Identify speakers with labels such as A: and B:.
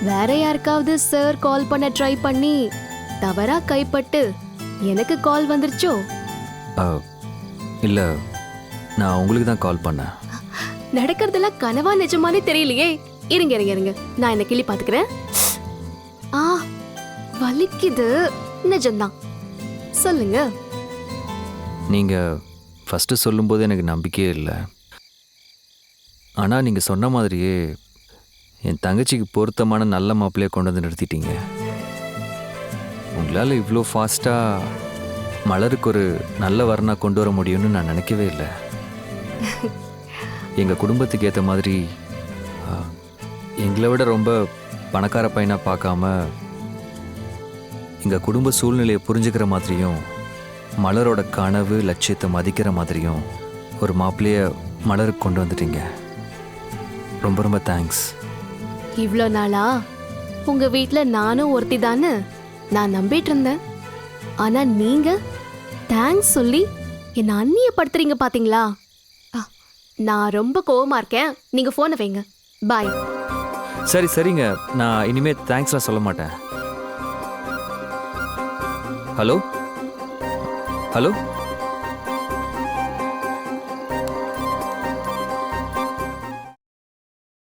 A: வேற யாருக்காவது sir call பண்ண ட்ரை பண்ணி தவறா கைப்பட்டு எனக்கு கால் வந்துருச்சோ?
B: இல்லை, நான் உங்களுக்கு தான் கால் பண்ணேன்.
A: நடக்கிறதெல்லாம் கனவா நிஜமானே தெரியலையே. இருங்க இருங்க இருங்க, நான் என்ன கிளி பாத்துக்கிறேன். ஆ, வலிக்குது. நிஜம்தான், சொல்லுங்க.
B: நீங்கள் ஃபஸ்ட்டு சொல்லும்போது எனக்கு நம்பிக்கையே இல்லை. ஆனால் நீங்கள் சொன்ன மாதிரியே என் தங்கச்சிக்கு பொருத்தமான நல்ல மாப்பிள்ளையை கொண்டு வந்து நிறுத்திட்டீங்க. உங்களால் இவ்வளோ ஃபாஸ்ட்டாக மலருக்கு ஒரு நல்ல வரனா கொண்டு வர முடியும்னு நான் நினைக்கவே இல்லை. எங்கள் குடும்பத்துக்கு ஏற்ற மாதிரி எங்களை விட ரொம்ப பணக்கார பையனாக பார்க்காம எங்கள் குடும்ப சூழ்நிலையை புரிஞ்சுக்கிற மாதிரியும் மலரோட கனவு லட்சியத்தை மதிக்கிற மாதிரியும் ஒரு மாப்பிள்ளையை மலருக்கு கொண்டு வந்துட்டீங்க. ரொம்ப ரொம்ப தேங்க்ஸ்.
A: இவ்வளோ நாளா உங்க வீட்ல நானும் ஒருத்தி தானே நான் நம்பிட்டு இருந்தேன். ஆனா நீங்க தேங்க்ஸ் சொல்லி என்ன அந்நியப்படுத்துறீங்க பாத்தீங்களா? நான் ரொம்ப கோவமா இருக்கேன். நீங்க போனை வைங்க. பாய்.
B: சரி சரிங்க, நான் இனிமே தேங்க்ஸ்லாம் சொல்ல மாட்டேன். Hello hello